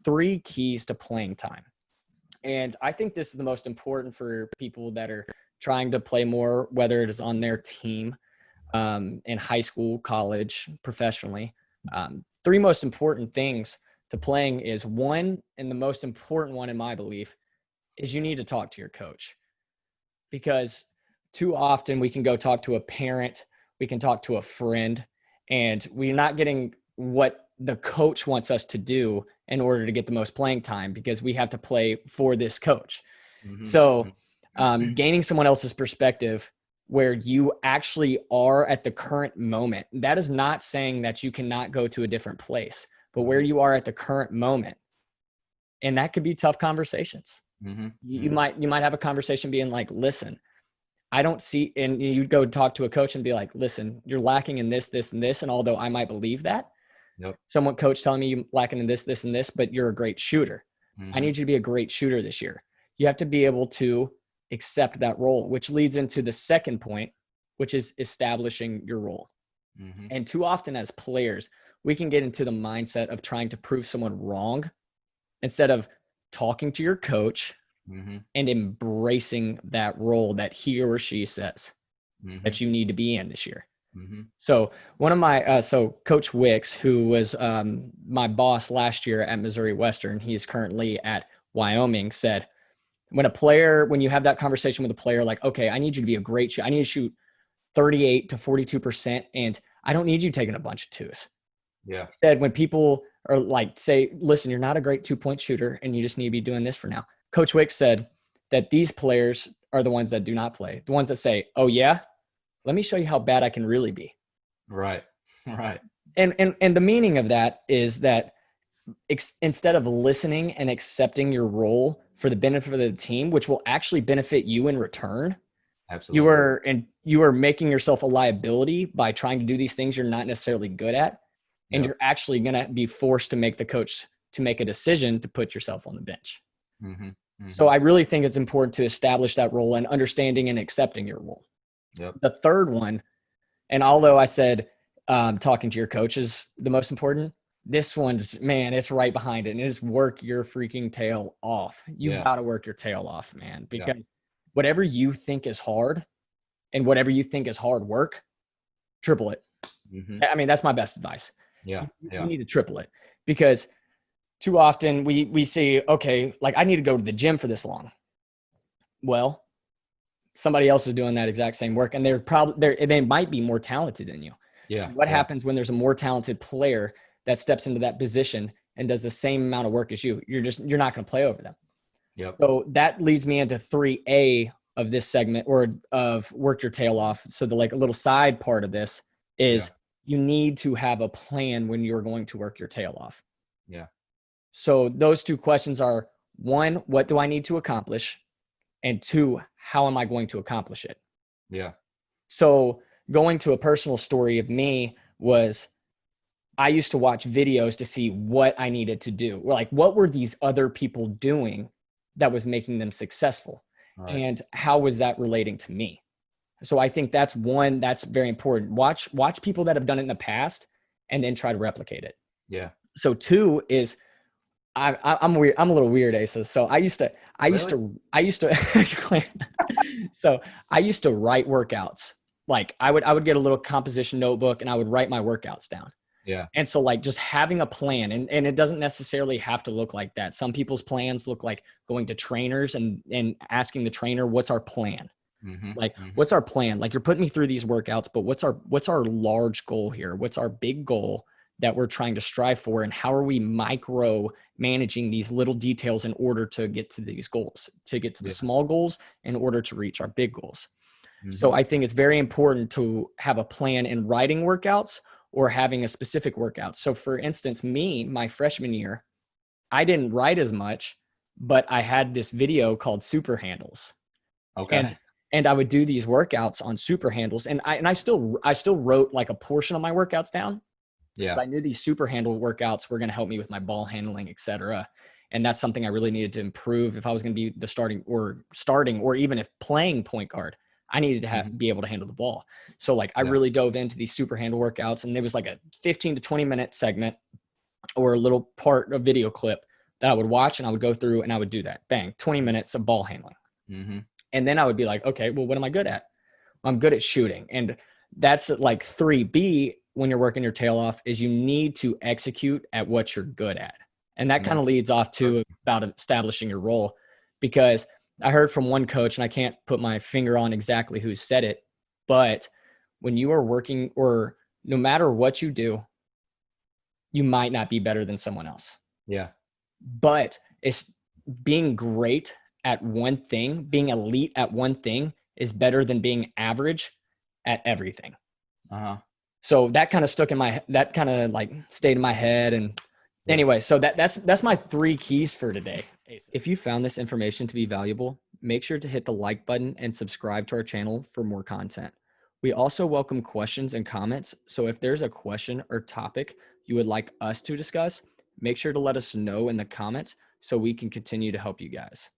3 keys to playing time. And I think this is the most important for people that are trying to play more, whether it is on their team, in high school, college, professionally. 3 most important things to playing is, one, and the most important one in my belief, is you need to talk to your coach. Because too often we can go talk to a parent, we can talk to a friend, and we're not getting what the coach wants us to do in order to get the most playing time, because we have to play for this coach. So gaining someone else's perspective where you actually are at the current moment, that is not saying that you cannot go to a different place, but where you are at the current moment. And that could be tough conversations. You might have a conversation being like, listen, I don't see, and you go talk to a coach and be like, listen, you're lacking in this, this, and this. And although I might believe that, someone coach telling me you're lacking in this, this, and this, but you're a great shooter. I need you to be a great shooter this year. You have to be able to accept that role, which leads into the second point, which is establishing your role. And too often as players, we can get into the mindset of trying to prove someone wrong instead of talking to your coach and embracing that role that he or she says that you need to be in this year. So one of my, so Coach Wicks, who was my boss last year at Missouri Western, he's currently at Wyoming, said, when you have that conversation with a player, like, okay, I need you to be a great shooter. I need to shoot 38 to 42%. And I don't need you taking a bunch of twos. Yeah. Said when people are like, say, listen, you're not a great 2-point shooter and you just need to be doing this for now. Coach Wicks said that these players are the ones that do not play. The ones that say, oh yeah, let me show you how bad I can really be. Right. And the meaning of that is that instead of listening and accepting your role for the benefit of the team, which will actually benefit you in return, absolutely, you are making yourself a liability by trying to do these things you're not necessarily good at. And you're actually going to be forced to make the coach to make a decision to put yourself on the bench. So I really think it's important to establish that role and understanding and accepting your role. The third one, and although I said talking to your coach is the most important, this one's, man, it's right behind it. And it is work your freaking tail off. You got to work your tail off, man, because whatever you think is hard and whatever you think is hard work, triple it. I mean, that's my best advice. You need to triple it, because too often we say, okay, like I need to go to the gym for this long. Well, somebody else is doing that exact same work, and they might be more talented than you. So what happens when there's a more talented player that steps into that position and does the same amount of work as you? You're not going to play over them. So that leads me into 3A of this segment, or of work your tail off. So the like a little side part of this is you need to have a plan when you're going to work your tail off. So those 2 questions are, 1, what do I need to accomplish? And 2, how am I going to accomplish it? So going to a personal story of me was, I used to watch videos to see what I needed to do. Like, what were these other people doing that was making them successful? And how was that relating to me? So I think that's one that's very important. Watch people that have done it in the past and then try to replicate it. So 2 is, I'm weird. I'm a little weird, Asa. So I used to so I used to write workouts. Like I would get a little composition notebook and I would write my workouts down. And so like just having a plan, and it doesn't necessarily have to look like that. Some people's plans look like going to trainers and asking the trainer, what's our plan? What's our plan? Like, you're putting me through these workouts, but what's our large goal here? What's our big goal that we're trying to strive for? And how are we micro managing these little details in order to get to these goals, to get to the small goals in order to reach our big goals? So I think it's very important to have a plan in writing workouts or having a specific workout. So for instance, my freshman year, I didn't write as much, but I had this video called Super Handles. And I would do these workouts on super handles. And I still wrote like a portion of my workouts down. But I knew these super handle workouts were going to help me with my ball handling, et cetera. And that's something I really needed to improve if I was going to be the starting, or even if playing point guard. I needed to be able to handle the ball. So like I really dove into these super handle workouts, and it was like a 15 to 20 minute segment or a little part of video clip that I would watch, and I would go through and I would do that. Bang, 20 minutes of ball handling. Mm-hmm. And then I would be like, okay, well, what am I good at? I'm good at shooting. And that's like 3B when you're working your tail off is you need to execute at what you're good at. And that kind of leads off to about establishing your role, because I heard from one coach, and I can't put my finger on exactly who said it, but when you are working, or no matter what you do, you might not be better than someone else. Yeah. But it's being great at one thing, being elite at one thing is better than being average at everything. Uh-huh. So that kind of that kind of like stayed in my head. And anyway, so that's my 3 keys for today. If you found this information to be valuable, make sure to hit the like button and subscribe to our channel for more content. We also welcome questions and comments. So if there's a question or topic you would like us to discuss, make sure to let us know in the comments so we can continue to help you guys.